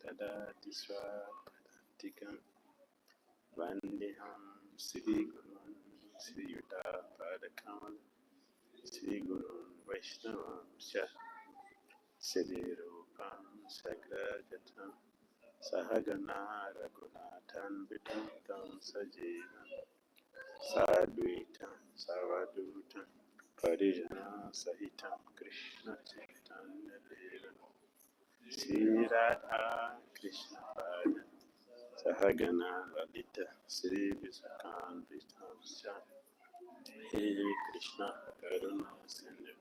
Tadati Swapadikam Vandiham Sri Gurun Sri Yuta Padakam Sri Gurun Vaishnavam Sha Sri Rupam Sagrajatam Sahagana Raghunathan Vitantam Sajivam Sadhuitam Savadutam Parijana Sahitam Krishna Chaitanya Deva Sri Radha Krishna Pada Sahagana Lalita Sri Visakan Vitamsha He Krishna Karuna Sindhu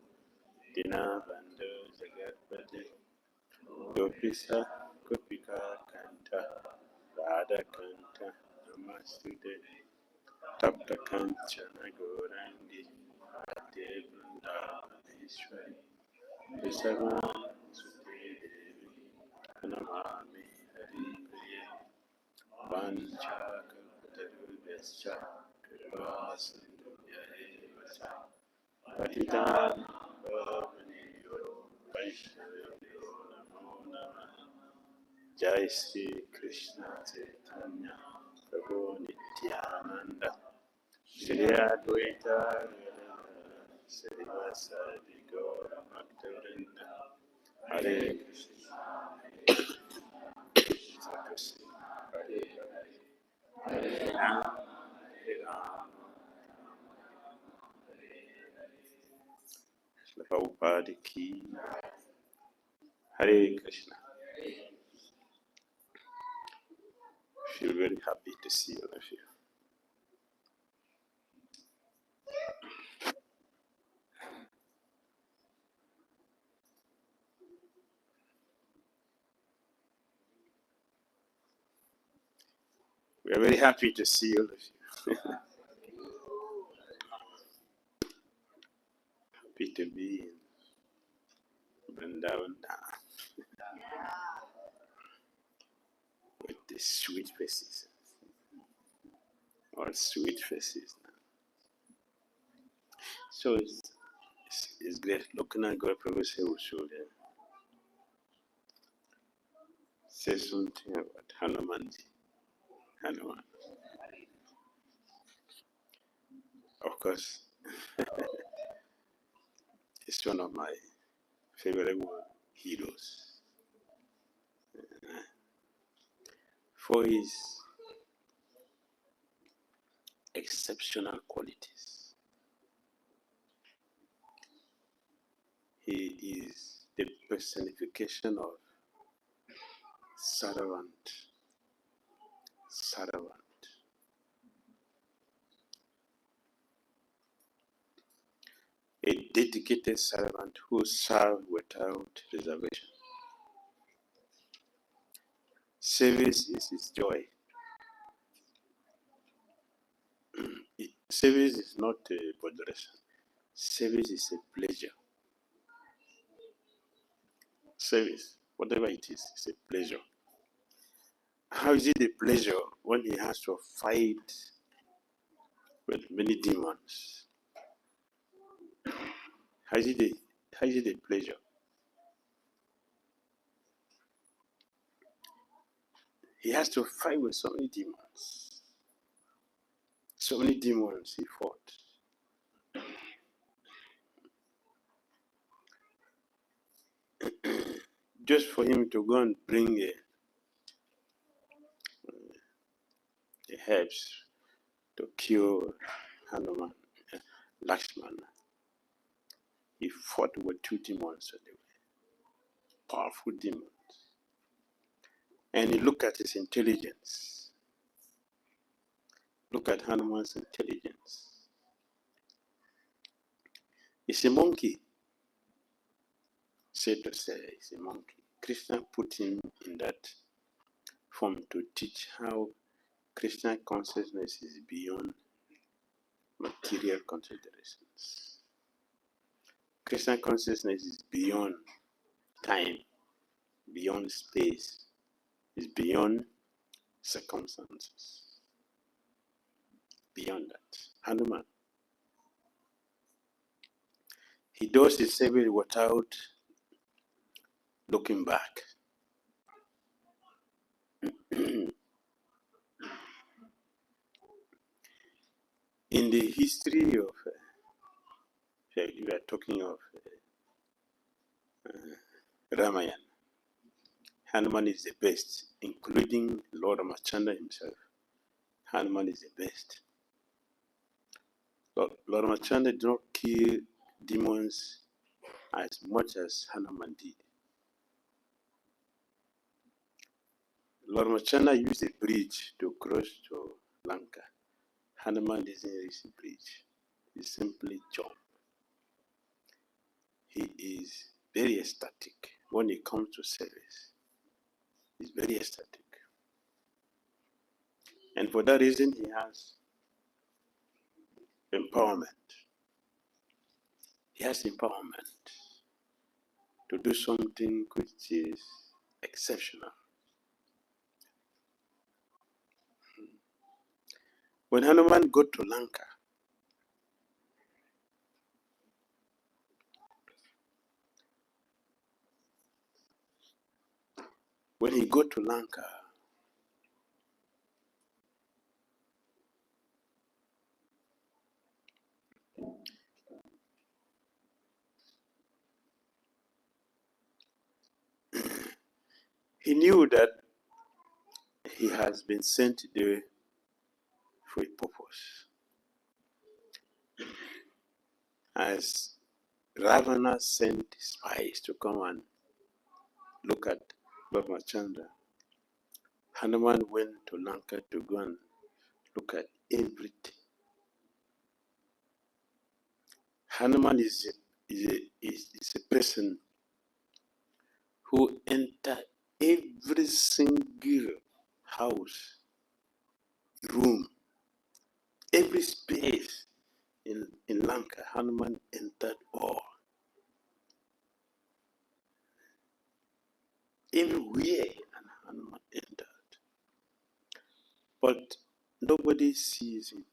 Dina Bandhu Jagatpati Gopisa Gopika Kanta Radha Kanta Namaste Tapta Kanchana Gaurangi Ate Vrindavadeshwari Visavan Sute Devi Namami Hari Priya Vancha Kalpatarubhyascha Kripa Sindhubhya eva cha Patitan Bhavaniyo Vaishnavyo Namo Namaha Jai Sri Krishna Chaitanya Prabhu Nityananda Shri Advaita Shri Vasadi Gaura Bhaktivinoda Hare Krishna Krishna Hare Hare Hare Rama Hare Rama Shri Prabhupada Ki Hare Krishna. Feel very happy to see all of you. We are very happy to see all of you. Happy to be in Vrindavan with the sweet faces. All sweet faces now. So it's great. Lokana Gaur Prabhu should say something about Hanumanji. Hanuman. Of course, he's one of my favorite heroes. For his exceptional qualities. He is the personification of servant. A dedicated servant who served without reservation. Service is his joy. Service is not a botheration. Service is a pleasure. Service, whatever it is a pleasure. How is it a pleasure when he has to fight with many demons? How is it a pleasure? He has to fight with so many demons. So many demons he fought. Just for him to go and bring the herbs to cure Hanuman, Lakshmana. He fought with 2 demons on the way. Powerful demons. And he looked at his intelligence. Look at Hanuman's intelligence. He's a monkey. Said to say, he's a monkey. Krishna put him in that form to teach how Krishna consciousness is beyond material considerations. Krishna consciousness is beyond time, beyond space, is beyond circumstances. Beyond that. Hanuman. He does his service without looking back. In the history of, we are talking of Ramayana, Hanuman is the best, including Lord Ramachandra himself. Hanuman is the best. Lord Ramachandra did not kill demons as much as Hanuman did. Lord Ramachandra used a bridge to cross to Lanka. Hanuman doesn't use a bridge. He simply jumped. He is very ecstatic when it comes to service. He's very ecstatic. And for that reason, he has empowerment. He has empowerment to do something which is exceptional. When Hanuman got to Lanka, he knew that he has been sent there for a purpose. As Ravana sent spies to come and look at Lord Ramachandra, Hanuman went to Lanka to go and look at everything. Hanuman is a person who enters every single house, room, every space in Lanka. Hanuman entered all. Everywhere Hanuman entered. But nobody sees him.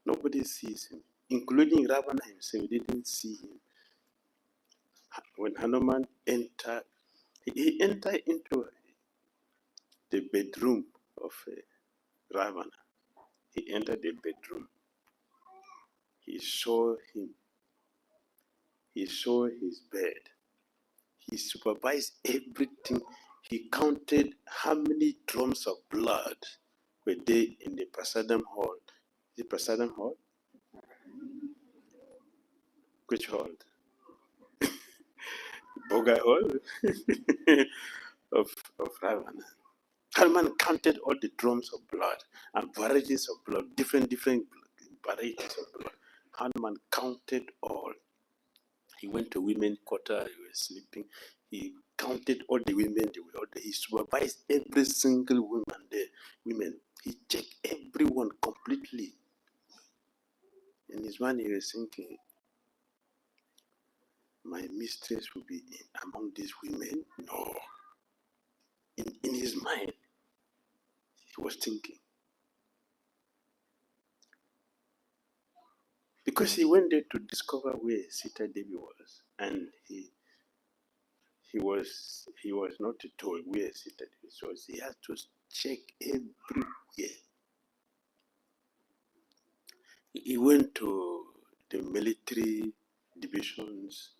Nobody sees him, including Ravana himself didn't see him. When Hanuman entered, he entered into the bedroom of Ravana. He entered the bedroom. He saw him. He saw his bed. He supervised everything. He counted how many drums of blood were there in the Prasadam hall. The Prasadam hall? Which hall? Boga hall of Ravana. Hanuman counted all the drums of blood and varieties of blood, different varieties of blood. Hanuman counted all. He went to women's quarter, he was sleeping. He counted all the women, he supervised every single woman there. He checked everyone completely. In his mind, he was thinking, my mistress will be among these women? No. In his mind, he was thinking. Because he went there to discover where Sita Devi was, and he was not told where Sita Devi was. He had to check everywhere. He went to the military divisions.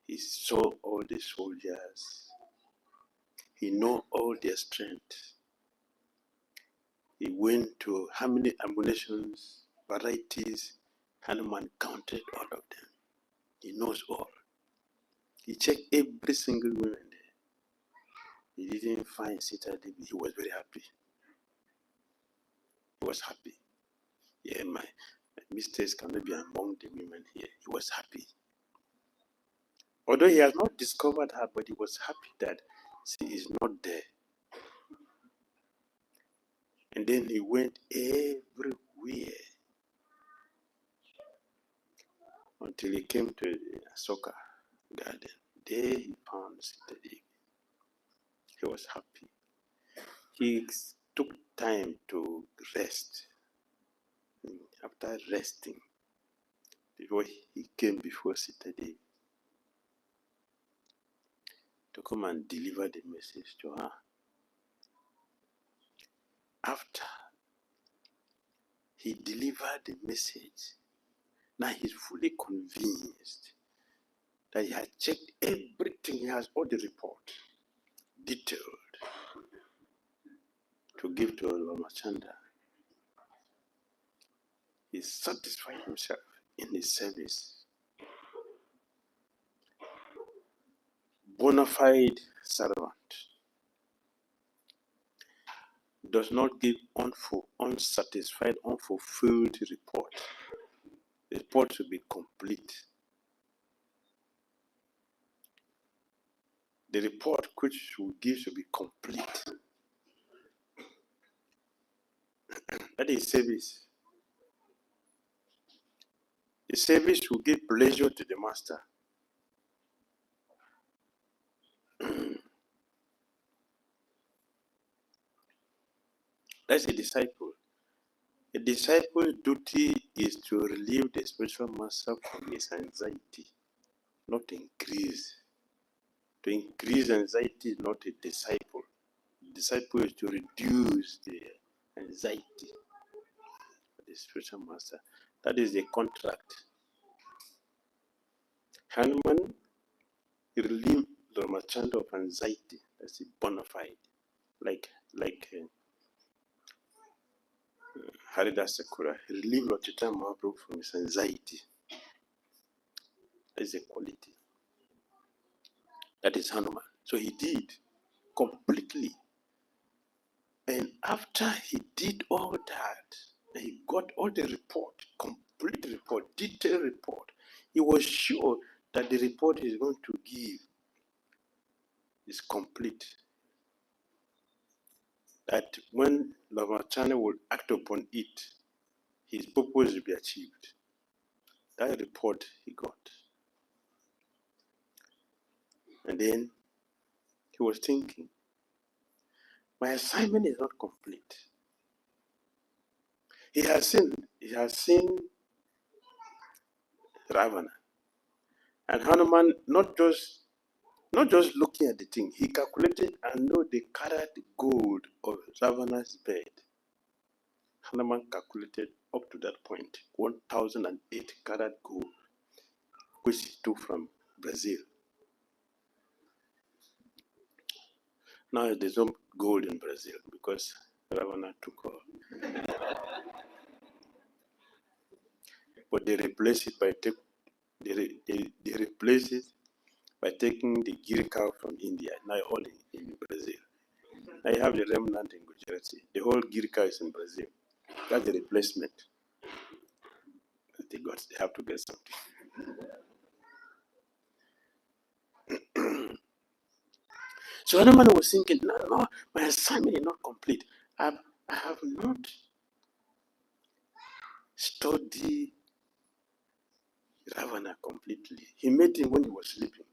He saw all the soldiers. He knew all their strength. He went to how many ammunitions, varieties. Hanuman counted all of them. He knows all. He checked every single woman there. He didn't find Sita Devi. He was very happy. He was happy. Yeah, my mistakes cannot be among the women here. He was happy. Although he has not discovered her, but he was happy that she is not there. And then he went everywhere until he came to the Asoka garden. There he found Sita Devi. He was happy. He took time to rest. After resting, before he came before Sita Devi to come and deliver the message to her. After he delivered the message. Now he's fully convinced that he has checked everything. He has all the report, detailed, to give to Ramachandra. He satisfied himself in his service. Bona fide servant does not give unsatisfied, unfulfilled report. The report should be complete. The report which you give should be complete. That is service. The service will give pleasure to the master. That's a disciple. A disciple's duty is to relieve the spiritual master from his anxiety, not increase. To increase anxiety is not a disciple. The disciple is to reduce the anxiety of the spiritual master. That is the contract. Hanuman relieved Ramachandra of anxiety. That's a bona fide. Like Haridas Sakura, he relieved Lord Chaitanya Mahaprabhu from his anxiety. That is a quality. That is Hanuman. So he did completely. And after he did all that, he got all the report, complete report, detailed report. He was sure that the report he's going to give is complete. That when Lavachana will act upon it, his purpose will be achieved. That report he got. And then he was thinking, my assignment is not complete. He has seen Ravana. And Hanuman not just looking at the thing, he calculated and know the carat gold of Ravana's bed. Hanuman calculated up to that point 1,008 carat gold, which he took from Brazil. Now there's no gold in Brazil because Ravana took all. But they replaced it by taking the ghee cow from India. Now all in Brazil. Now you have the remnant in Gujarati. The whole ghee cow is in Brazil. That's the replacement. They have to get something. So Hanuman was thinking, no, my assignment is not complete. I have not studied Ravana completely. He met him when he was sleeping.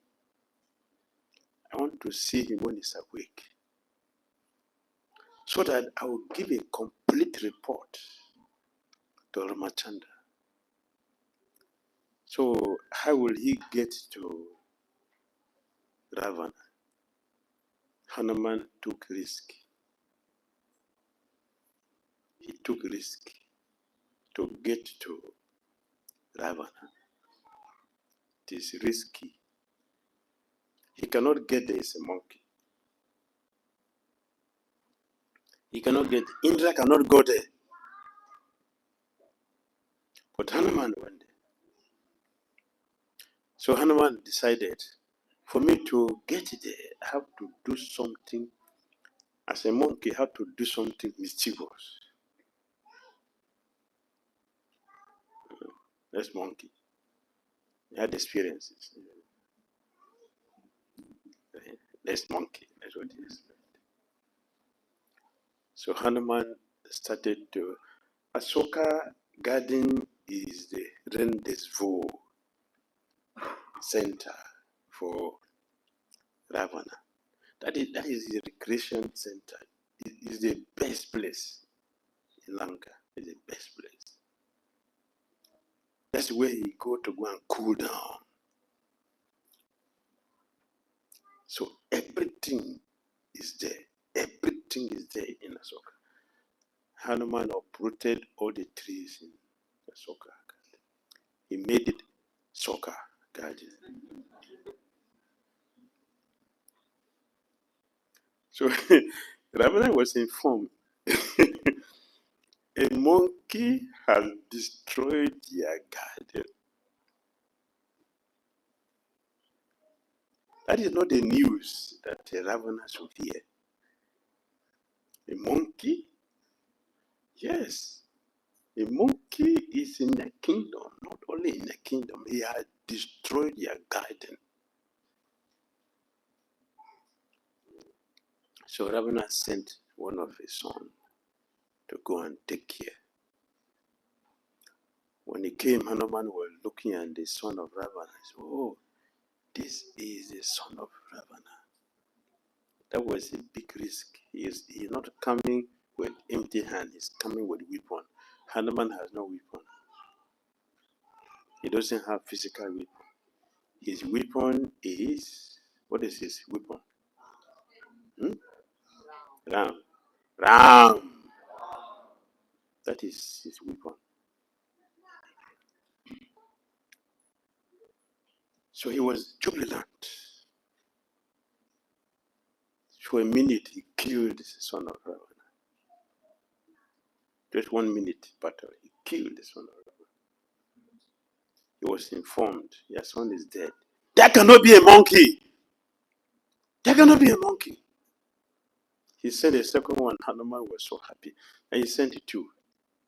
I want to see him when he's awake, so that I will give a complete report to Ramachandra. So how will he get to Ravana? Hanuman took risk. He took risk to get to Ravana. It is risky. He cannot get there as a monkey. He cannot get, Indra cannot go there. But Hanuman went there. So Hanuman decided, for me to get there, I have to do something. As a monkey, I have to do something mischievous. That's monkey. He had experiences. That's monkey. That's what it is. So Hanuman started to. Ashoka Garden is the rendezvous center for Ravana. That is the recreation center. It is the best place in Lanka. It's the best place. That's where he go and cool down. So everything is there. Everything is there in Ashoka. Hanuman uprooted all the trees in the Soka. He made it Soka garden. So Ravana was informed a monkey has destroyed their garden. That is not the news that Ravana should hear. A monkey? Yes. A monkey is in the kingdom, not only in the kingdom, he has destroyed their garden. So Ravana sent one of his sons to go and take care. When he came, Hanuman was looking at the son of Ravana. He said, oh, this is the son of Ravana. That was a big risk. He's not coming with empty hand, he's coming with weapon. Hanuman has no weapon. He doesn't have physical weapon. His weapon is, what is his weapon? Ram. Ram. That is his weapon. So he was jubilant. For a minute, he killed the son of Ravana. Just 1 minute battle, he killed the son of Ravana. He was informed, your son is dead. There cannot be a monkey. There cannot be a monkey. He sent a second one. Hanuman was so happy. And he sent it two.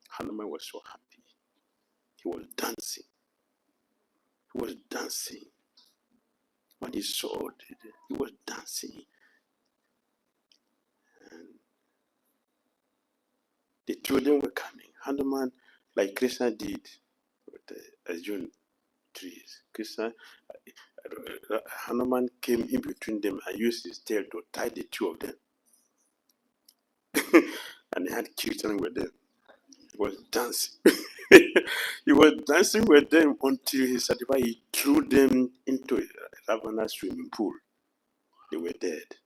Hanuman was so happy. He was dancing. He was dancing. When he saw it, he was dancing. And the children were coming. Hanuman, like Krishna did with the Arjun trees. Hanuman came in between them and used his tail to tie the two of them. And he had children with them. He was dancing. He was dancing with them until he satisfied. He threw them into Ravana's swimming pool. They were dead.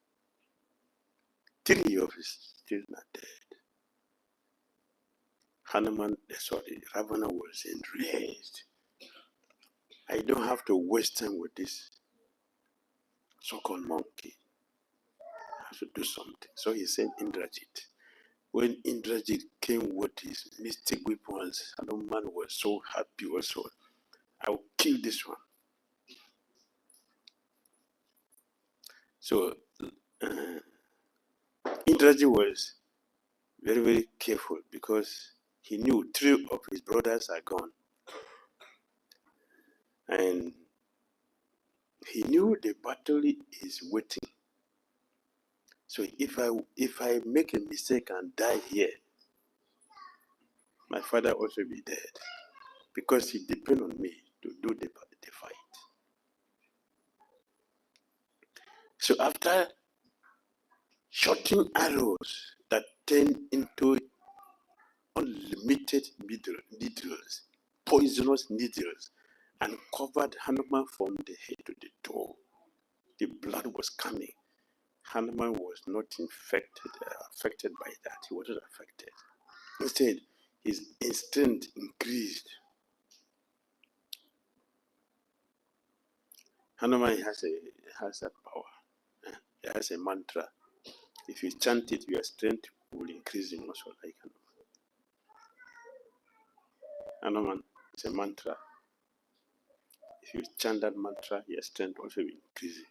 3 of his children are dead. Ravana was enraged. I don't have to waste time with this so-called monkey. I have to do something. So he sent Indrajit. When Indrajit came with his mystic weapons, Hanuman was so happy also. I will kill this one. So Indrajit was very, very careful because he knew 3 of his brothers are gone. And he knew the battle is waiting. So if I make a mistake and die here, my father also be dead. Because he depends on me to do the fight. So after shooting arrows that turned into unlimited needles, poisonous needles, and covered Hanuman from the head to the toe, the blood was coming. Hanuman was not affected by that. He wasn't affected. Instead, his instinct increased. Hanuman has a power. He has a mantra. If you chant it, your strength will increase in also like Hanuman. It's a mantra. If you chant that mantra, your strength also will increase.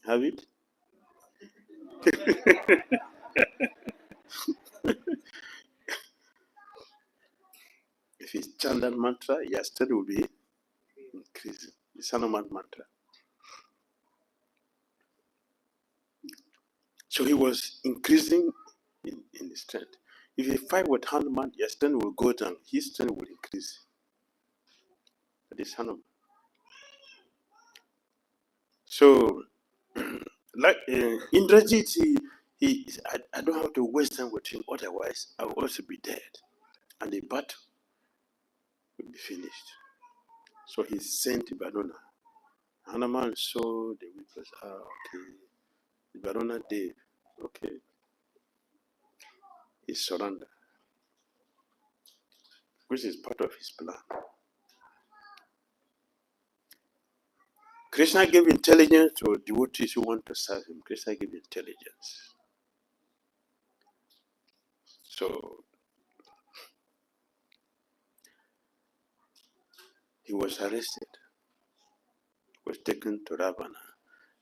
Have it? If you chant that mantra, your strength will be increasing. It's Hanuman mantra. So he was increasing in his strength. If you fight with Hanuman, your strength will go down. His strength will increase. That is Hanuman. So, like Indrajit, I don't have to waste time with him. Otherwise, I will also be dead, and the battle will be finished. So he sent Varuna. Hanuman saw the weapons. Okay, Varuna did. Okay, he surrendered, which is part of his plan. Krishna gave intelligence to devotees who want to serve him. Krishna gave intelligence. So he was arrested, was taken to Ravana,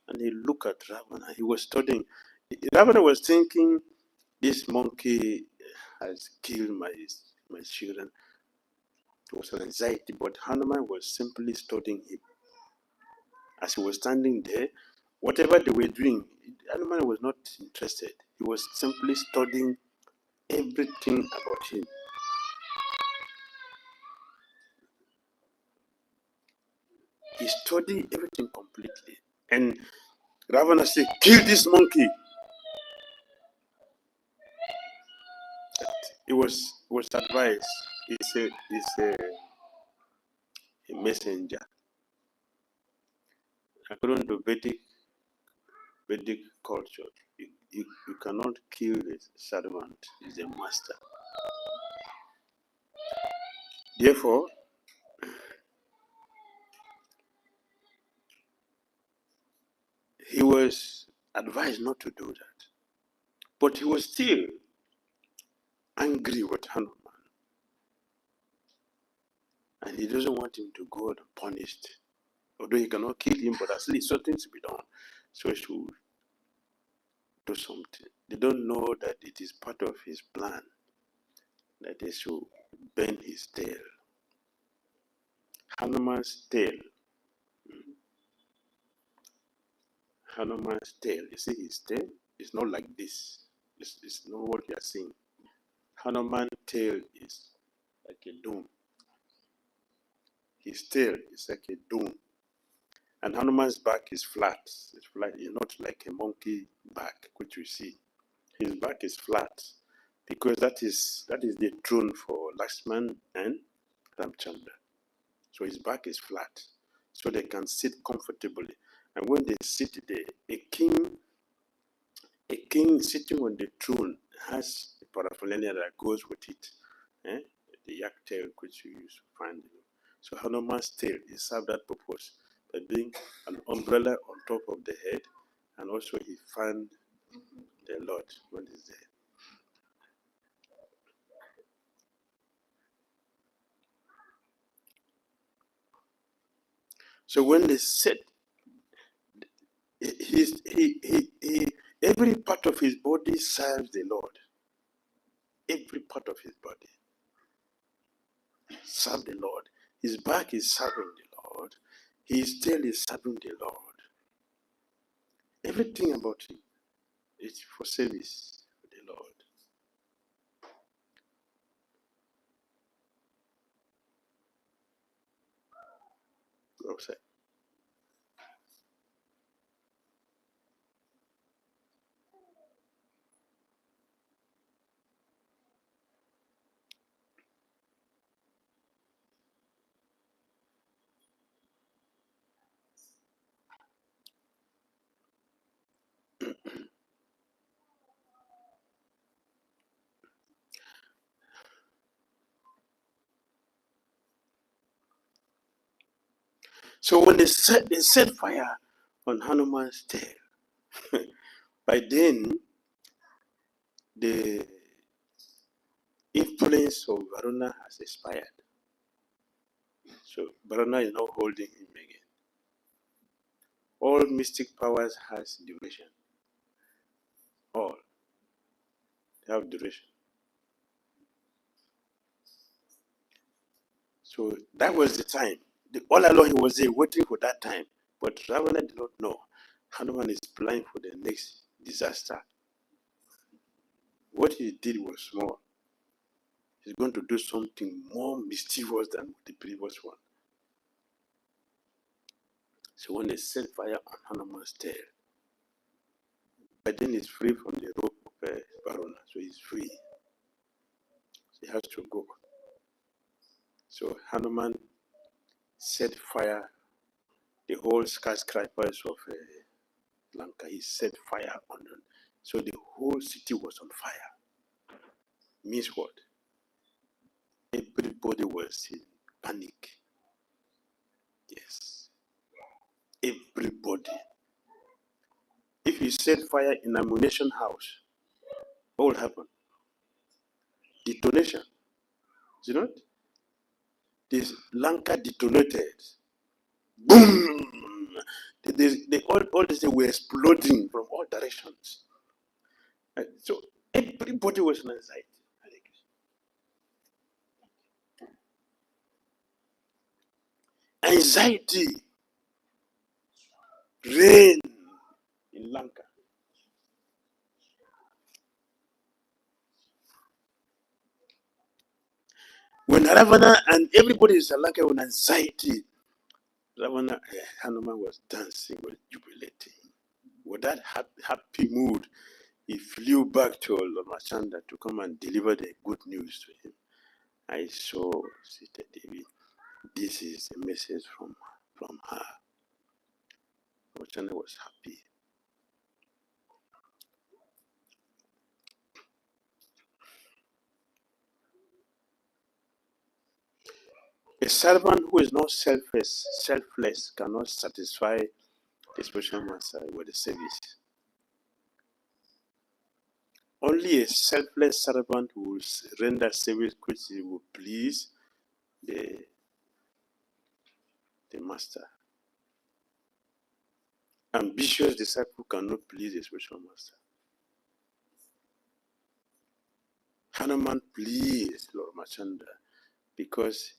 and he looked at Ravana. He was studying. Ravana was thinking, this monkey has killed my children. It was an anxiety, but Hanuman was simply studying him. As he was standing there, whatever they were doing, Hanuman was not interested. He was simply studying everything about him. He studied everything completely. And Ravana said, kill this monkey. It was advised. It's a messenger. According to Vedic culture, you cannot kill a servant, he's a master. Therefore, he was advised not to do that. But he was still angry with Hanuman. And he doesn't want him to go unpunished. Although he cannot kill him, but at least something to be done. So he should do something. They don't know that it is part of his plan that they should bend his tail. Hanuman's tail. Hanuman's tail. You see his tail? It's not like this. It's not what you are seeing. Hanuman's tail is like a dome. His tail is like a dome. And Hanuman's back is flat. It's flat. It's not like a monkey back, which you see. His back is flat because that is the throne for Lakshman and Ramchandra. So his back is flat, so they can sit comfortably. And when they sit there, a king sitting on the throne has a paraphernalia that goes with it. The yak tail, which you used to find. So Hanuman's tail is served that purpose by being an umbrella on top of the head, and also he found the Lord when he's there. So when they said, every part of his body serves the Lord. Every part of his body serves the Lord. His back is serving the Lord. His tail is serving the Lord. Everything about him is for service for the Lord. Outside. So when they set fire on Hanuman's tail, by then the influence of Varuna has expired. So Varuna is not holding him again. All mystic powers has duration. All have duration. So that was the time. All along he was there waiting for that time. But Ravana did not know. Hanuman is planning for the next disaster. What he did was small. He's going to do something more mischievous than the previous one. So when they set fire on Hanuman's tail, but then he's free from the rope of Varuna. So he's free. He has to go. So Hanuman set fire, the whole skyscrapers of Lanka. He set fire on them. So the whole city was on fire. means what? Everybody was in panic. Yes. Everybody. If you set fire in a ammunition house, what will happen? Detonation. You know? This Lanka detonated. Boom! All these things were exploding from all directions. So everybody was in anxiety. Anxiety reigned in Lanka. When Ravana and everybody in Sri Lanka with anxiety, Ravana, Hanuman was dancing, was jubilating. With that happy mood, he flew back to Lord Machanda to come and deliver the good news to him. I saw Sister Devi. This is a message from her. Machanda was happy. A servant who is not selfless cannot satisfy the spiritual master with the service. Only a selfless servant who will render service which will please the master. Ambitious disciple cannot please the spiritual master. Hanuman pleased Lord Machanda because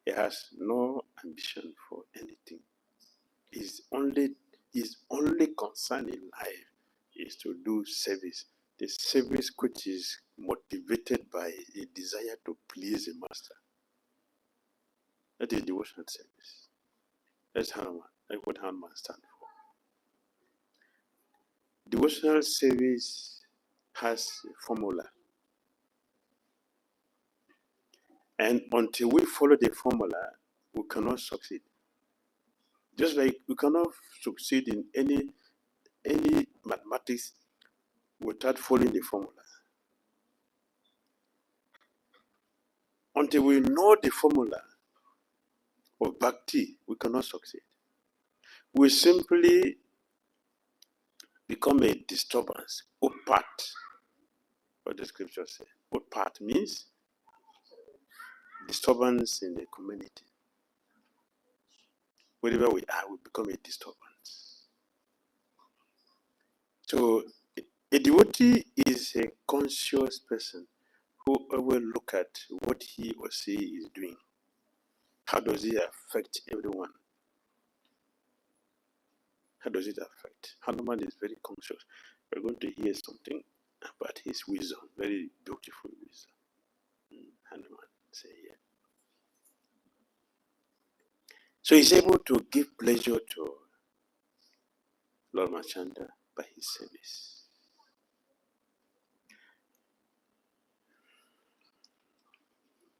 he has no ambition for anything. His only concern in life is to do service. The service which is motivated by a desire to please the master. That is devotional service. That's Hanuman. That's what Hanuman stands for. Devotional service has a formula. And until we follow the formula, we cannot succeed. Just like we cannot succeed in any mathematics without following the formula. Until we know the formula of bhakti, we cannot succeed. We simply become a disturbance, upat, what the scripture says. Upat means disturbance in the community. Wherever we are, we become a disturbance. So a devotee is a conscious person who always look at what he or she is doing. How does it affect everyone? How does it affect? Hanuman is very conscious. We're going to hear something about his wisdom, very beautiful wisdom. Hanuman, say here. So he's able to give pleasure to Lord Machanda by his service.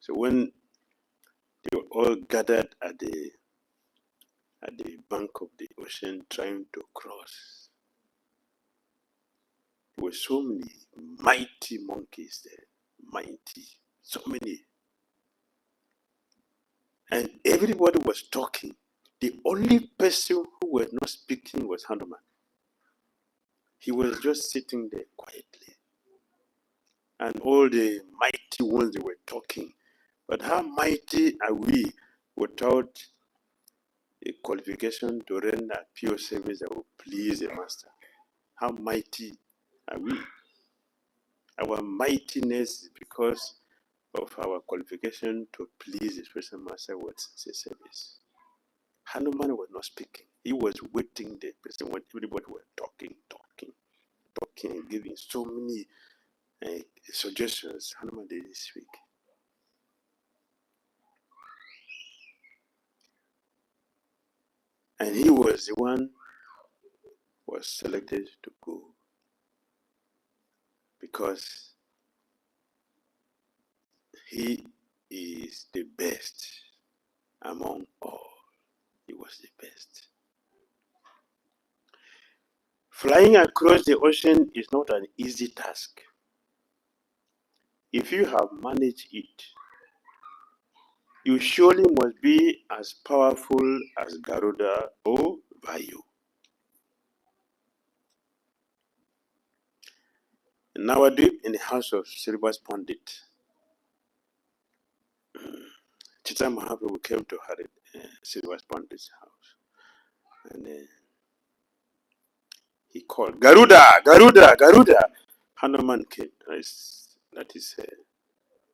So when they were all gathered at the bank of the ocean trying to cross, there were so many mighty monkeys there. Mighty. So many. And everybody was talking. The only person who was not speaking was Hanuman. He was just sitting there quietly. And all the mighty ones, they were talking. But how mighty are we without a qualification to render pure service that will please the master? How mighty are we? Our mightiness is because of our qualification to please the spiritual master with service. Hanuman was not speaking. He was waiting there when everybody was talking, giving so many suggestions. Hanuman didn't speak. And he was the one who was selected to go because he is the best among all. He was the best. Flying across the ocean is not an easy task. If you have managed it, you surely must be as powerful as Garuda or Vayu. Nowadays, in the house of Srivas Pandit, Chaitanya Mahaprabhu came to Srivas Pandit's house, and he called, Garuda, Garuda, Garuda. Hanuman came. That is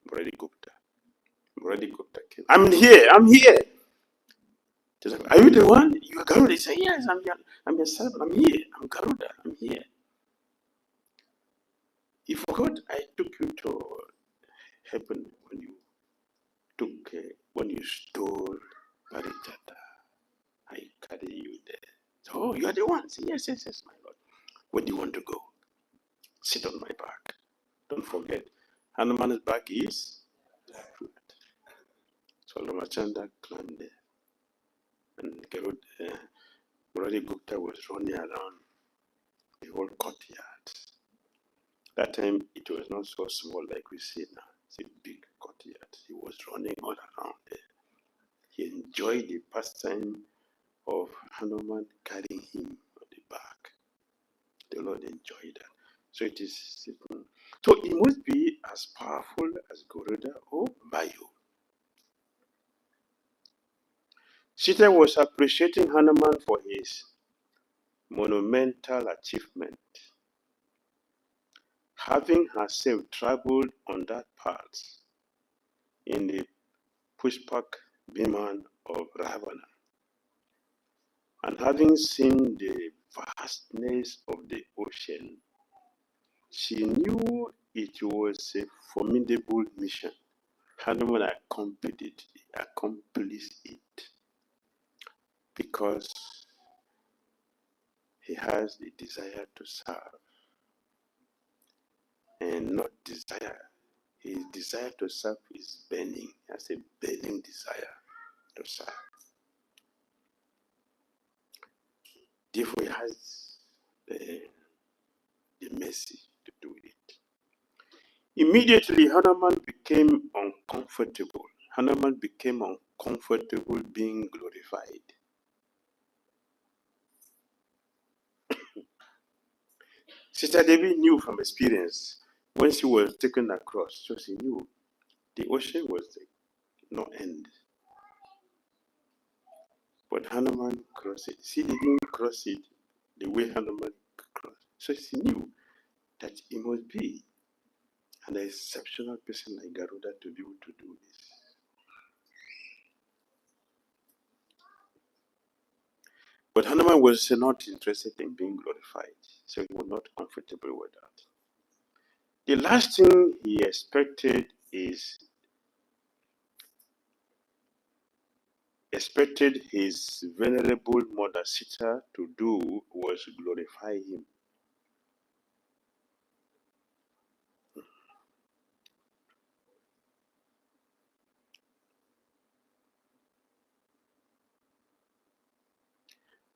Murari Gupta. Murari Gupta came. I'm here, I'm here. Are you the one? You are Garuda? He said, yes, I'm your servant. I'm here. I'm Garuda. I'm here. You forgot I took you to heaven when you stole Parijata. I carry you there. Oh, you are the one. Say, yes, yes, yes, my Lord. Where do you want to go? Sit on my back. Don't forget, Hanuman's back is flat. So Ramachandra climbed there. And Murari Gupta was running around the whole courtyard. That time it was not so small like we see now. It's a big courtyard. He was running all around there. He enjoyed the pastime of Hanuman carrying him on the back. The Lord enjoyed that. So it is. So he must be as powerful as Garuda or Vayu. Sita was appreciating Hanuman for his monumental achievement, having herself traveled on that path in the Pushpak Biman of Ravana, and having seen the vastness of the ocean, she knew it was a formidable mission. Hanuman accomplished it because he has the desire to serve and not desire. His desire to serve is burning. He has a burning desire to serve. Therefore, he has the mercy to do it. Immediately, Hanuman became uncomfortable. Hanuman became uncomfortable being glorified. Sister Devi knew from experience when she was taken across, so she knew the ocean was no end. But Hanuman crossed it. She didn't cross it the way Hanuman crossed. So she knew that it must be an exceptional person like Garuda to be able to do this. But Hanuman was not interested in being glorified, so he was not comfortable with that. The last thing he expected his venerable mother Sita to do was glorify him.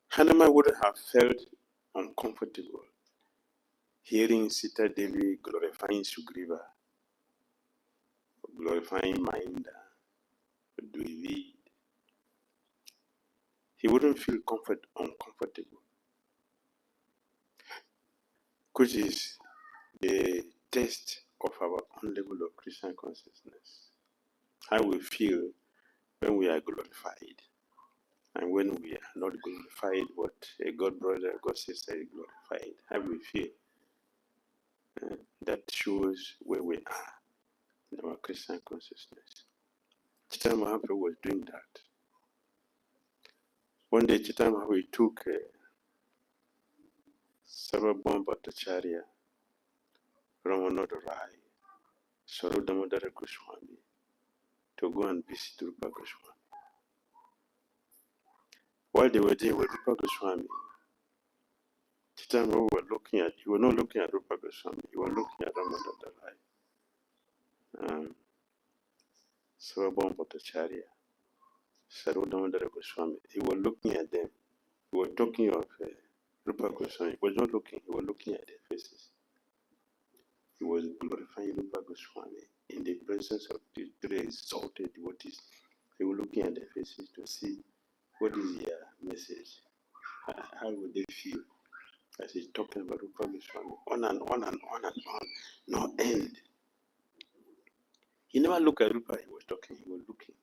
Hanuman would have felt uncomfortable hearing Sita Devi glorifying Sugriva, glorifying Mahinda, Dvivi. He wouldn't feel uncomfortable, which is the test of our own level of Christian consciousness. How we feel when we are glorified, and when we are not glorified, what a God brother, God sister is glorified. How we feel. That shows where we are in our Christian consciousness. Chaitanya Mahaprabhu was doing that. One day, Chaitanya Mahaprabhu took Sarvabhauma Bhattacharya, Ramananda Rai, Dhira Damodara Swami to go and visit Rupa Goswami. While they were there with Rupa Goswami, Chaitanya Mahaprabhu he was not looking at Rupa Goswami, he was looking at Ramananda Rai, Sarvabhauma Bhattacharya, Dhira Damodara Swami. He was looking at them. He was talking of Rupa Goswami. He was not looking, he was looking at their faces. he was glorifying Rupa Goswami in the presence of the three exalted devotees. They were looking at their faces to see what is their message. How would they feel as he's talking about Rupa Goswami? On and on and on and on. No end. He never looked at Rupa, he was talking, he was looking.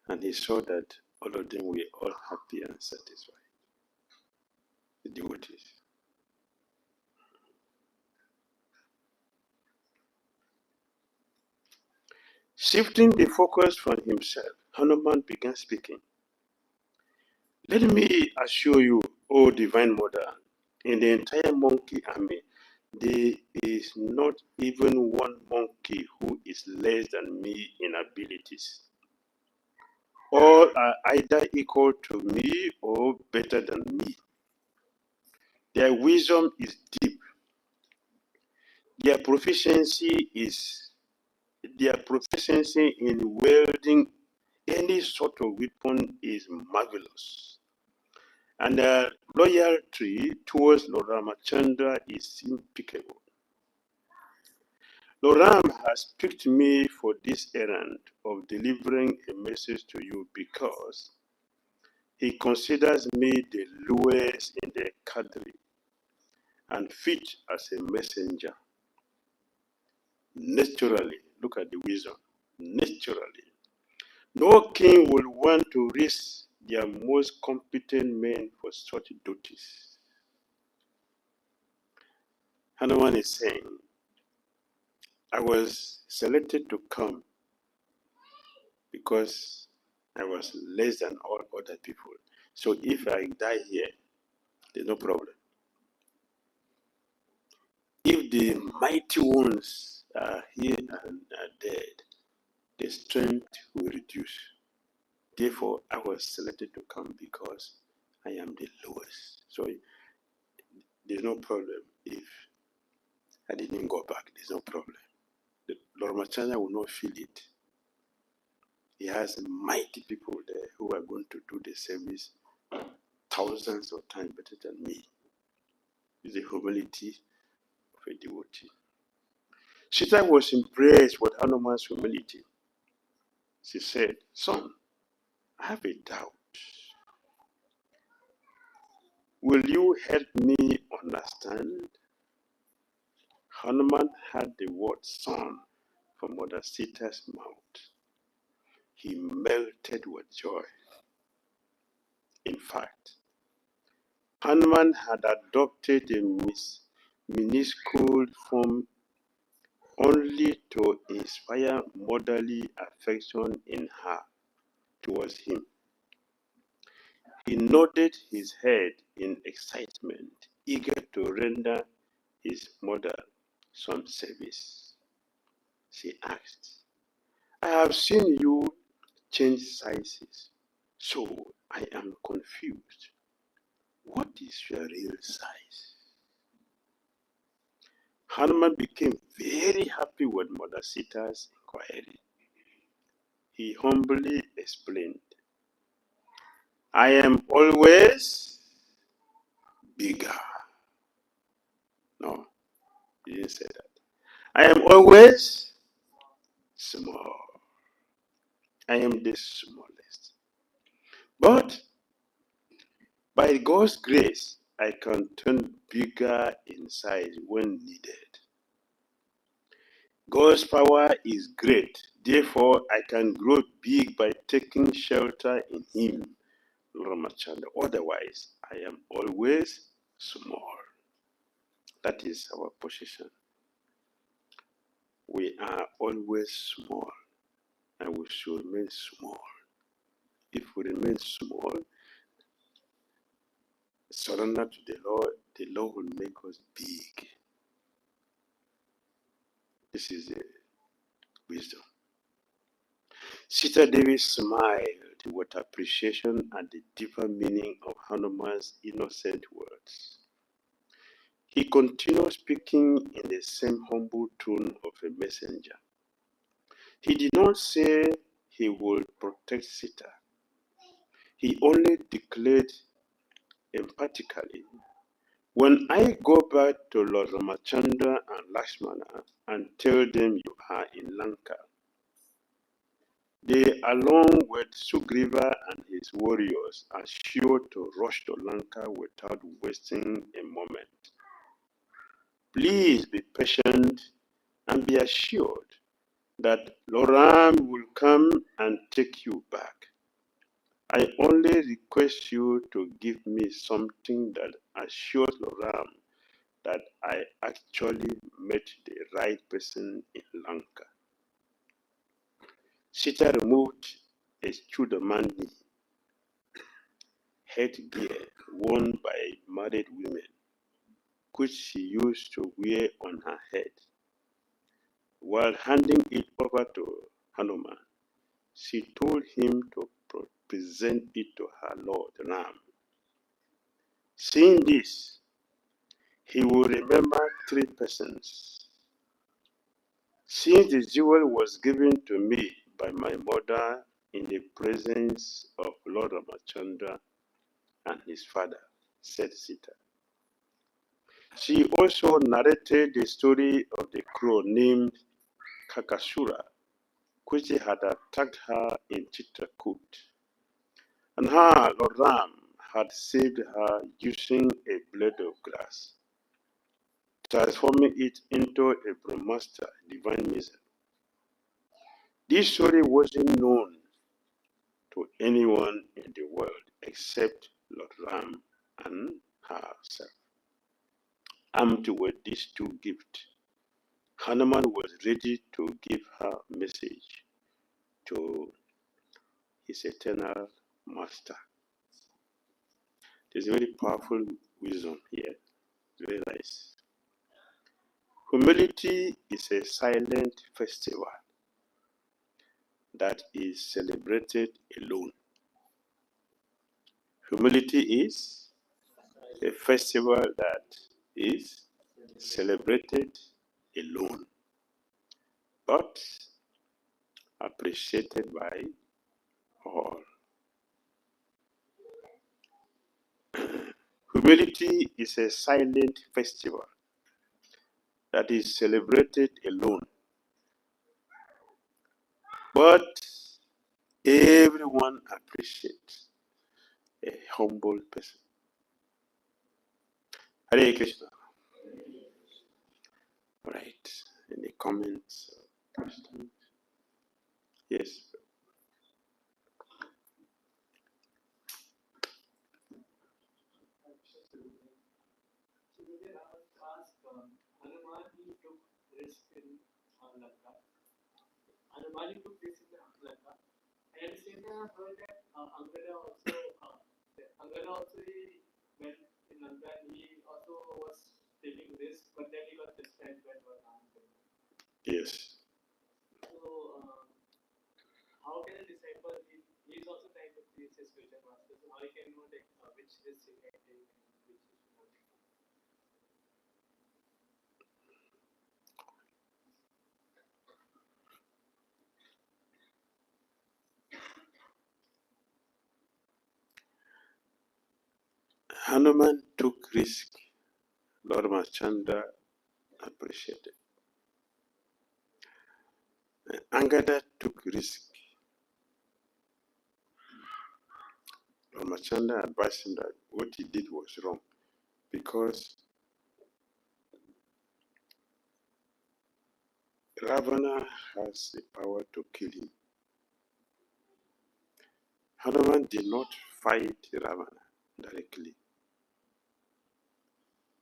And he saw that all of them were all happy and satisfied. The devotees. Shifting the focus from himself, Hanuman began speaking. Let me assure you, O Divine Mother, in the entire monkey army, there is not even one monkey who is less than me in abilities. All are either equal to me or better than me. Their wisdom is deep. Their proficiency in wielding any sort of weapon is marvelous. And their loyalty towards Lord Ramachandra is impeccable. Lord Ram has picked me for this errand of delivering a message to you because he considers me the lowest in the cadre and fit as a messenger. Naturally, look at the wisdom. Naturally, no king will want to risk their most competent men for such duties. Hanuman is saying, I was selected to come because I was less than all other people. So if I die here, there's no problem. If the mighty ones are here and are dead, the strength will reduce. Therefore, I was selected to come because I am the lowest. So there's no problem if I didn't go back. There's no problem. The Lord Ramachandra will not feel it. He has mighty people there who are going to do the service thousands of times better than me. It's the humility of a devotee. Sita was impressed with Hanuman's humility. She said, Son, I have a doubt. Will you help me understand? Hanuman heard the word son from Mother Sita's mouth. He melted with joy. In fact, Hanuman had adopted a minuscule form only to inspire motherly affection in her towards him. He nodded his head in excitement, eager to render his mother some service. She asked, I have seen you change sizes, so I am confused. What is your real size? Hanuman became very happy with Mother Sita's inquiry. He humbly explained, I am always bigger. No, he didn't say that. I am always small. I am the smallest. But by God's grace, I can turn bigger in size when needed. God's power is great. Therefore, I can grow big by taking shelter in Him, Ramachandra. Otherwise, I am always small. That is our position. We are always small, and we should remain small. If we remain small, surrender to the Lord will make us big. This is the wisdom. Sita Devi smiled with appreciation at the deeper meaning of Hanuman's innocent words. He continued speaking in the same humble tone of a messenger. He did not say he would protect Sita. He only declared emphatically When I go back to Lord Ramachandra and Lakshmana and tell them you are in Lanka, they, along with Sugriva and his warriors, are sure to rush to Lanka without wasting a moment. Please be patient and be assured that Lord Ram will come and take you back. I only request you to give me something that assures Lord Ram that I actually met the right person in Lanka. Sita removed a Chudamani headgear worn by married women, which she used to wear on her head. While handing it over to Hanuman, she told him to present it to her Lord Ram. Seeing this, he will remember three persons. Since the jewel was given to me by my mother in the presence of Lord Ramachandra and his father, said Sita. She also narrated the story of the crow named Kakasura, which had attacked her in Chitrakoot, and how Lord Ram had saved her using a blade of grass, transforming it into a Brahmastra, divine missile. This story wasn't known to anyone in the world except Lord Ram and herself. Armed with these two gifts, Hanuman was ready to give her message to his eternal master. There's a very powerful wisdom here. Very nice. Humility is a silent festival that is celebrated alone. Humility is a festival that is celebrated alone, but appreciated by all. Humility is a silent festival that is celebrated alone, but everyone appreciates a humble person. Hare Krishna. Right. Any comments? Questions? Yes. Hanuman took this in Lanka, and at the same time I heard that Angada also he went in Lanka and he also was taking risks, but then he got distracted by Ram. Yes. So how can a disciple? He is also trying to please his spiritual master. So how he can know like which risk he can take and which he should not take? Hanuman took risk. Lord Ramachandra appreciated. Angada took risk. Lord Ramachandra advised him that what he did was wrong because Ravana has the power to kill him. Hanuman did not fight Ravana directly.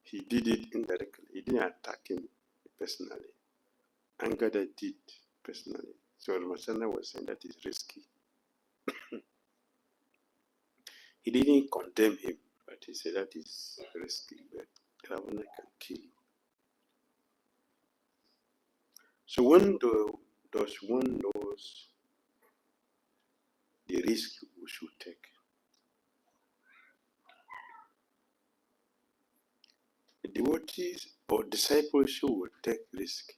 He did it indirectly. He didn't attack him personally. Angada did personally. So Ramachandra was saying that is risky. He didn't condemn him, but he said that is risky, but Ravana can kill you. So when does one knows the risk we should take? Devotees or disciples who will take risk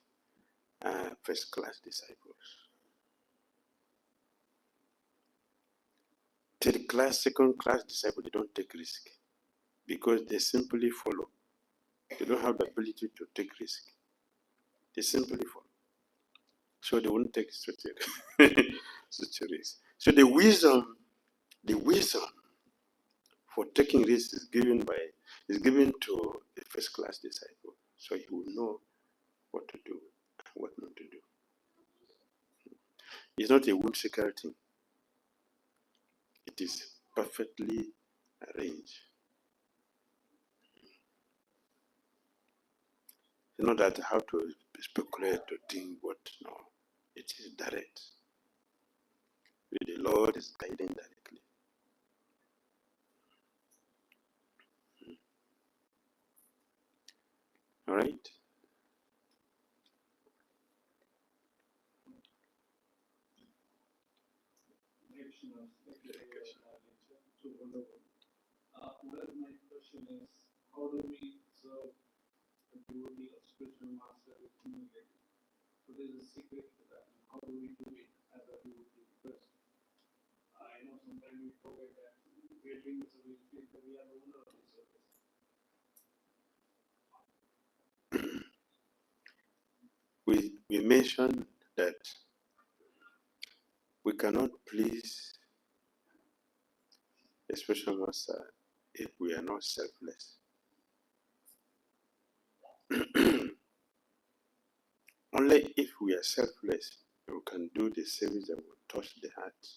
are first-class disciples. Third-class, second-class disciples, they don't take risk because they simply follow. They don't have the ability to take risk. They simply fall. So they won't take such a risk. So the wisdom for taking risks is given to a first class disciple. So he will know what to do and what not to do. It's not a whimsical thing. It is perfectly arranged. It's not that how to speculate to think what, no. It is direct. The Lord is guiding directly. All right? Well, my question is, how do we serve the devotee or spiritual master with humility? What is the secret to that? And how do we do it as a devotee? Because I know sometimes we forget that we are doing the service because we are the owner of the service. We mentioned that we cannot please a spiritual master if we are not selfless. Only if we are selfless, we can do the service that will touch the heart.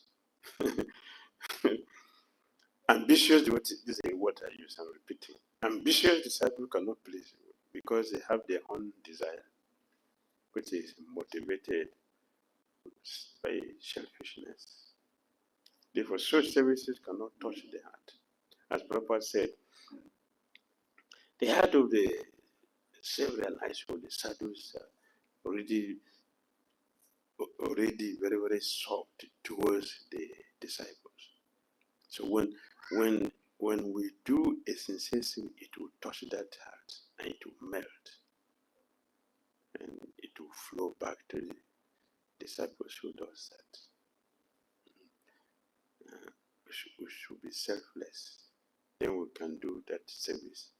Ambitious devotees, this is what I use, I'm repeating. Ambitious disciples cannot please you because they have their own desire, which is motivated by selfishness. Therefore, such services cannot touch the heart. As Prabhupada said, the heart of the self-realized or the sadhus are already very, very soft towards the disciples. So when we do a sincere thing, it will touch that heart and it will melt and it will flow back to the disciples who does that. We should be selfless. Then we can do that service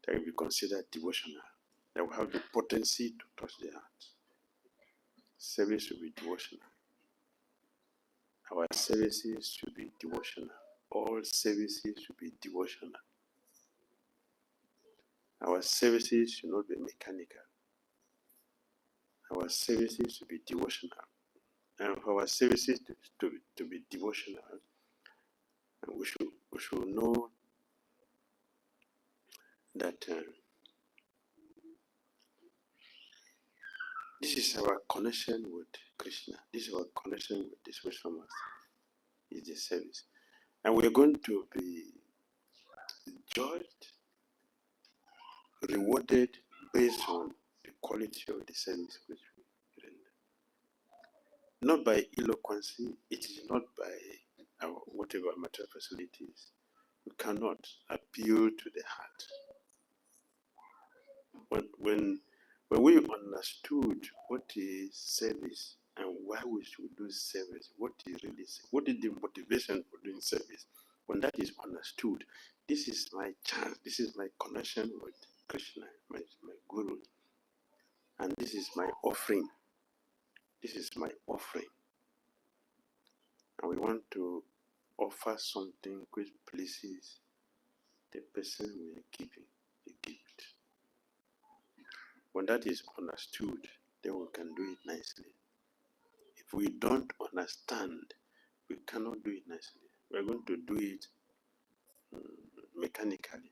that will be considered devotional. That will have the potency to touch the heart. Service should be devotional. Our services should be devotional. All services should be devotional. Our services should not be mechanical. Our services should be devotional. And for our services to be devotional, and we should know that this is our connection with Krishna. This is our connection with the spiritual master. Is the service. And we're going to be judged, rewarded based on the quality of the service which we render. Not by eloquency, it is not by our whatever material facilities. We cannot appeal to the heart. When we understood what is service and why we should do service, what is the motivation for doing service, when that is understood, this is my chance, this is my connection with Krishna, my Guru, and this is my offering. This is my offering. And we want to offer something which pleases the person we are giving the gift. When that is understood, then we can do it nicely. If we don't understand, we cannot do it nicely. We're going to do it mechanically.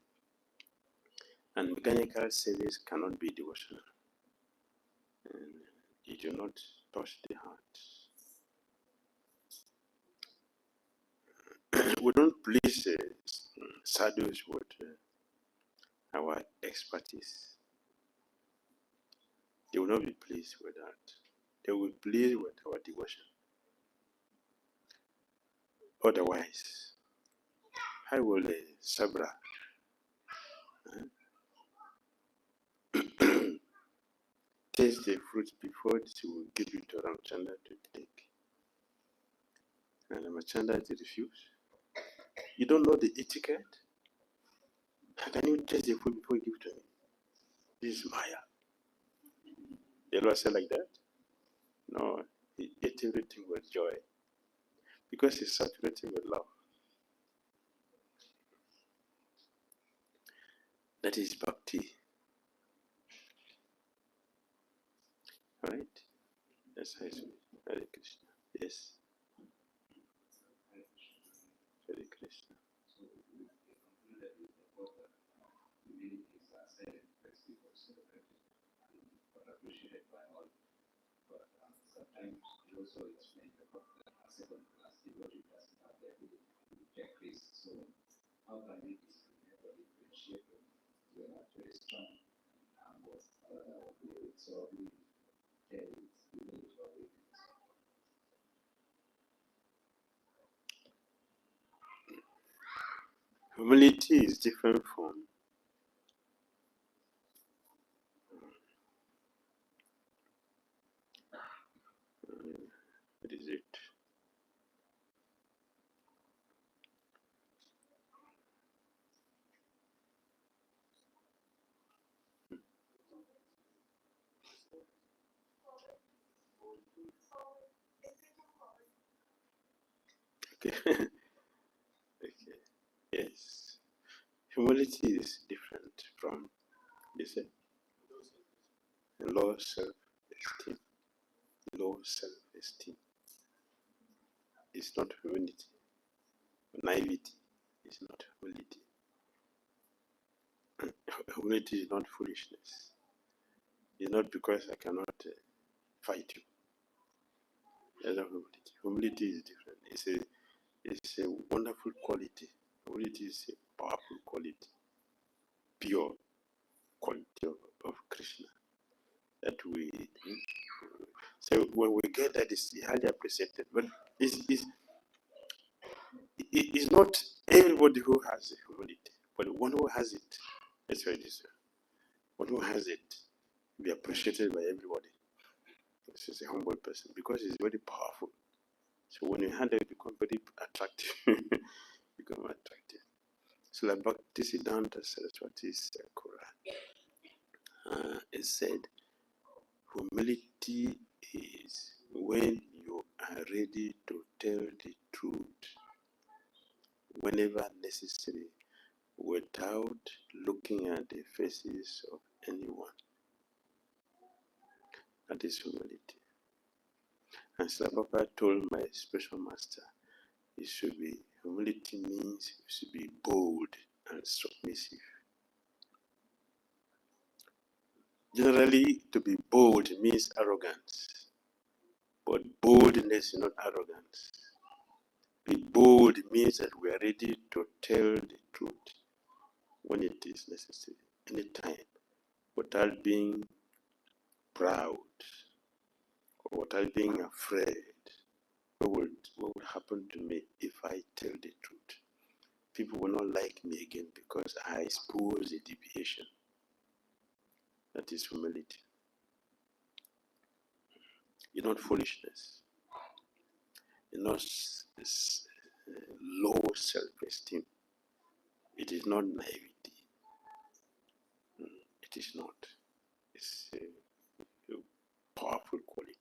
And mechanical service cannot be devotional. And it will not touch the heart. We don't please sadhus with our expertise. They will not be pleased with that. They will be pleased with our devotion. Otherwise, how will a sabra taste the fruit before she will give it to Ramchandra to take? And Ramchandra refused. You don't know the etiquette? Can you taste the food before you give it to me? This is Maya. The Lord said like that? No, he ate everything with joy because he's saturated with love. That is bhakti. Right? That's how it's Hare Krishna. Yes. Hare Krishna. Appreciated by all, but sometimes you also explain the book that a second class devotee doesn't have the ability to check this. So, how can we differentiate them? We are not very strong and both so we tell we need to weakness. Humility is different from what is it? Okay. Okay. Yes. Humility is different from, you say, low self-esteem. Low self-esteem is not humility. Naivety is not humility. Humility is not foolishness. It's not because I cannot fight you. That's not humility. Humility is different. It's a wonderful quality. Humility is a powerful quality, pure quality of Krishna that we. So when we get that, it's highly appreciated. But it's not everybody who has humility, but one who has it. That's what it is. One who has it be appreciated by everybody. This is a humble person because it's very powerful. So when you handle it, become very attractive. Become attractive. So like Bhakti Dhira Saraswati's Quran, it said, humility is when you are ready to tell the truth whenever necessary without looking at the faces of anyone. That is humility. And Prabhupada told my special master, humility means you should be bold and submissive. Generally, to be bold means arrogance, but boldness is not arrogance. Be bold means that we are ready to tell the truth when it is necessary, anytime, without being proud or without being afraid. What will happen to me if I tell the truth? People will not like me again because I expose a deviation. That is humility. It's not foolishness. It's not low self-esteem. It is not naivety. It is not. It's a powerful quality.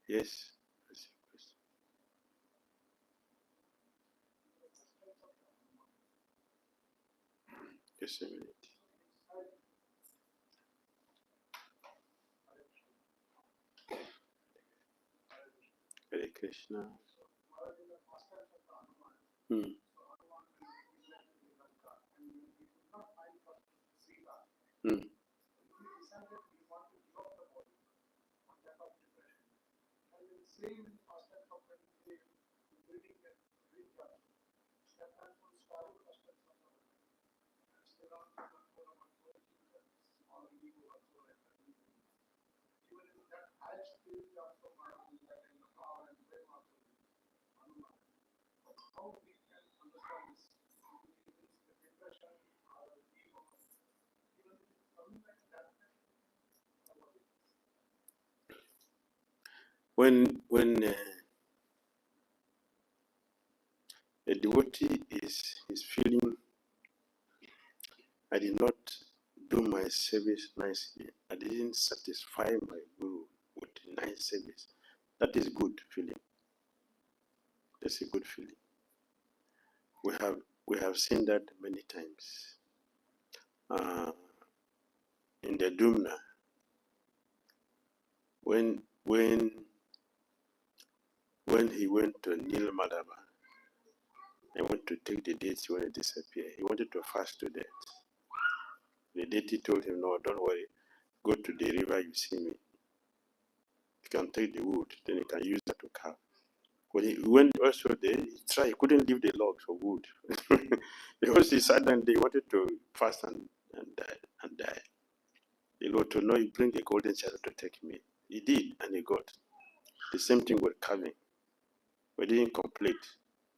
Yes? That's your question. Just a minute. Hare Krishna. When a devotee is feeling, I did not do my service nicely. I didn't satisfy my guru with nice service. That is good feeling. That's a good feeling. We have seen that many times. In the Dumna, when he went to Nil Madaba and went to take the dates when it disappeared, he wanted to fast to death. The deity told him, no, don't worry, go to the river, you see me. You can take the wood, then you can use that to carve. When he went also there, he tried, he couldn't leave the logs of wood. Because he sat down, they wanted to fast and die. The Lord told, no, you bring a golden chariot to take me. He did, and he got. The same thing with carving. We didn't complete.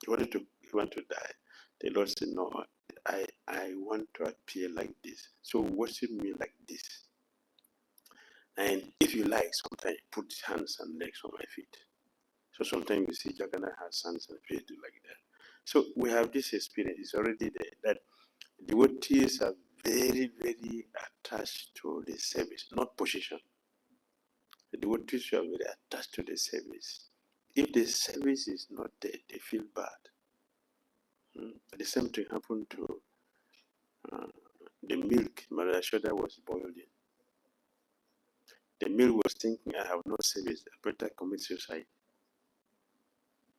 He wanted to die. The Lord said, no, I want to appear like this. So worship me like this. And if you like, sometimes put hands and legs on my feet. So sometimes you see Jagannath has hands and feet like that. So we have this experience. It's already there that devotees are very, very attached to the service, not position. The devotees are very attached to the service. If the service is not there, they feel bad. The same thing happened to the milk Mother Yashoda was boiling. The milk was thinking, I have no service, I better commit suicide.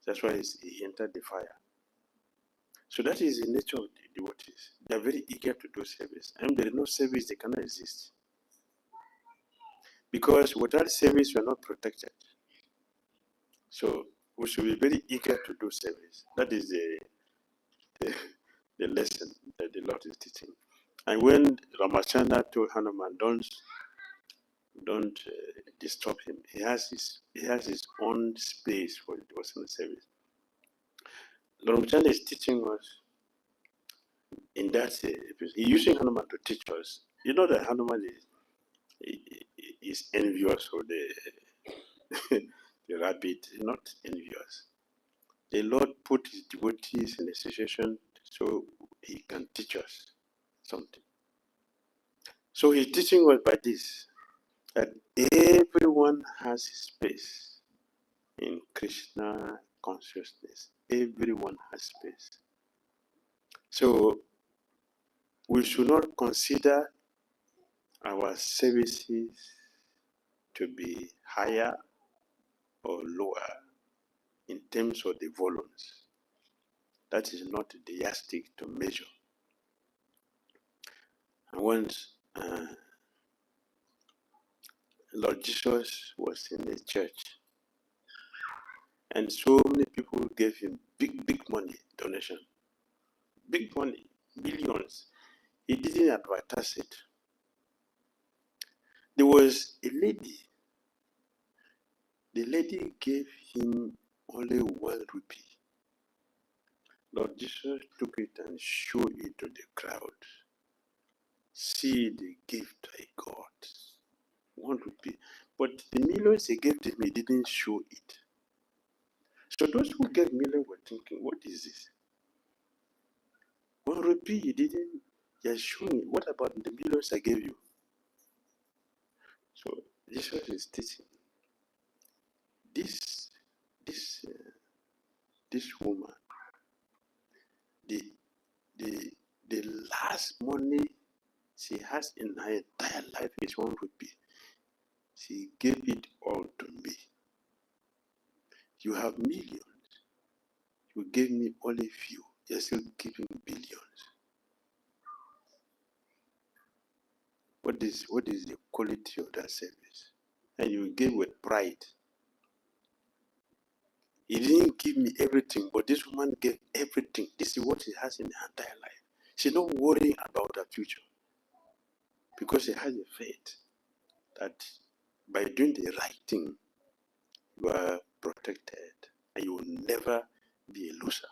That's why he entered the fire. So that is the nature of the devotees. They are very eager to do service. And if there is no service, they cannot exist. Because without service, we are not protected. So we should be very eager to do service. That is the lesson that the Lord is teaching. And when Ramachandra told Hanuman, don't disturb him. He has his own space for devotional service. Ramachandra is teaching us in that episode. He's using Hanuman to teach us. You know that Hanuman is envious of the rabbit, not envious. The Lord put his devotees in a situation so he can teach us something. So he's teaching us by this, that everyone has space in Krishna consciousness. Everyone has space. So we should not consider our services to be higher or lower in terms of the volumes. That is not the yardstick to measure. And once Lord Jesus was in the church, and so many people gave him big money donation. Big money, billions. He didn't advertise it. There was a lady. The lady gave him only 1 rupee. Lord Jesus took it and showed it to the crowd. See the gift I got. 1 rupee. But the millions he gave to me didn't show it. So those who gave millions were thinking, what is this? 1 rupee you didn't, you're showing. What about the millions I gave you? So Jesus is teaching. This woman, the last money she has in her entire life is 1 rupee. She gave it all to me. You have millions. You gave me only few. You're still giving billions. What is the quality of that service? And you gave with pride. He didn't give me everything, but this woman gave everything. This is what she has in her entire life. She's not worrying about her future because she has a faith that by doing the right thing, you are protected and you will never be a loser.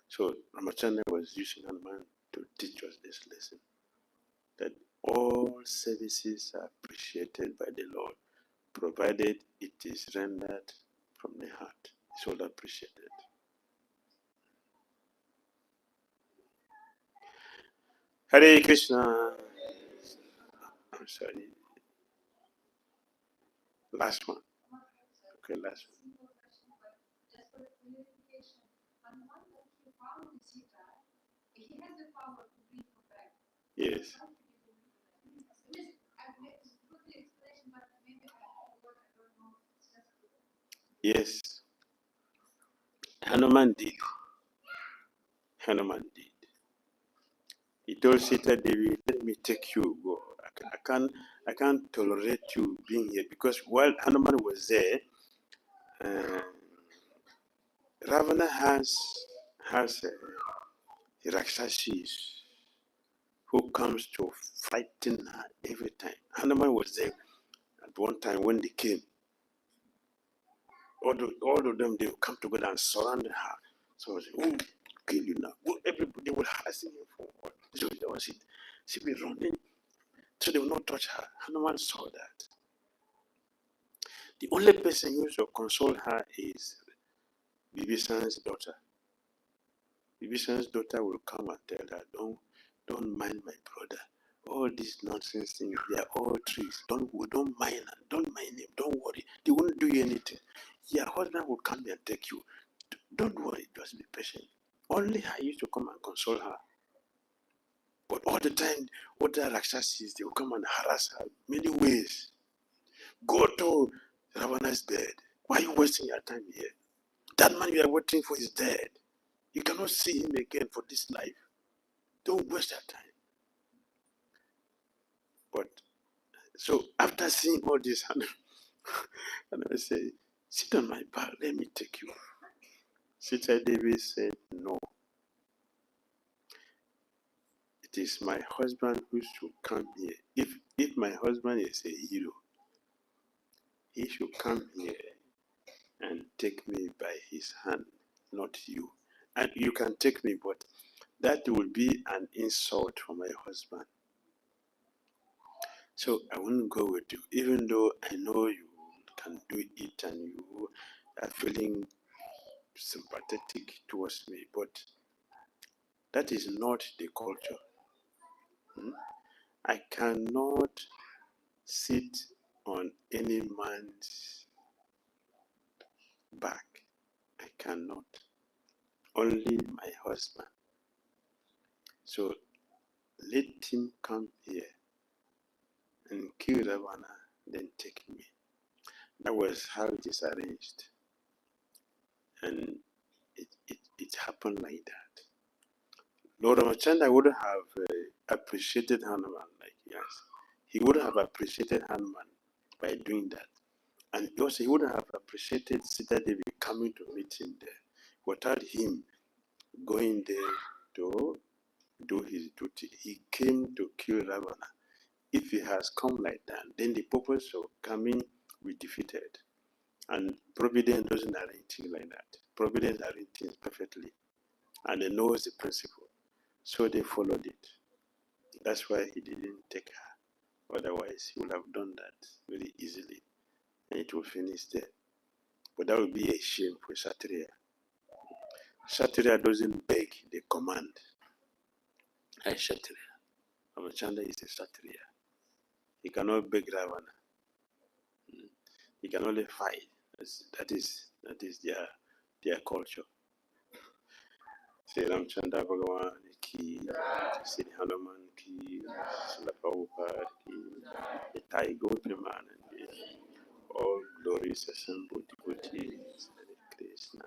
So Ramachandra was using Hanuman to teach us this lesson, that all services are appreciated by the Lord, provided it is rendered from the heart. It's all appreciated. Hare Krishna. I'm sorry. Last one. Okay, last one. Yes. Yes. Hanuman did. Hanuman did. He told Sita Devi, "Let me take you. Go. I can't tolerate you being here because while Hanuman was there, Ravana has Rakshashis who comes to frighten her every time. Hanuman was there at one time when they came. All of them, they will come together and surround her. So I say, "Oh, kill you now." Well, everybody will harassing him for what? So that was it. She be running, so they will not touch her. Hanuman saw that. The only person who should console her is Bibhisana's daughter. Bibhisana's daughter will come and tell her, don't mind my brother. All these nonsense things, they are all tricks. Don't mind her. Don't mind him. Don't worry. They won't do you anything. Your husband will come and take you. Don't worry. Just be patient. Only her used to come and console her. But all the time, other Rakshasas, they will come and harass her many ways. Go to Ravana's bed. Why are you wasting your time here? That man you are waiting for is dead. You cannot see him again for this life. Don't waste your time. But so after seeing all this, and I say, sit on my back, let me take you. Sita Devi said, no. It is my husband who should come here. If my husband is a hero, he should come here and take me by his hand, not you. And you can take me, but that will be an insult for my husband. So I wouldn't go with you, even though I know you can do it and you are feeling sympathetic towards me, but that is not the culture. I cannot sit on any man's back. I cannot. Only my husband. So let him come here and kill Ravana, then take me. That was how it is arranged. And it happened like that. Lord Ramachandra would have appreciated Hanuman, like yes. He would have appreciated Hanuman by doing that. And also he would have appreciated Sita Devi coming to meet him there without him going there to do his duty. He came to kill Ravana. If he has come like that, then the purpose of coming will be defeated. And Providence doesn't arrange things like that. Providence arranges things perfectly. And they knows the principle. So they followed it. That's why he didn't take her. Otherwise, he would have done that very easily. And it will finish there. But that would be a shame for Kshatriya. Kshatriya doesn't beg, they command. I Kshatriya. Ramachandra is a Kshatriya. He cannot beg Ravana. He can only fight. That is their culture. Sri Ramchandra Bhagavan ki, Sri Hanuman ki, Srila Prabhupada ki, the Thai Gopiman, all glories assembled devotees, Hare Krishna.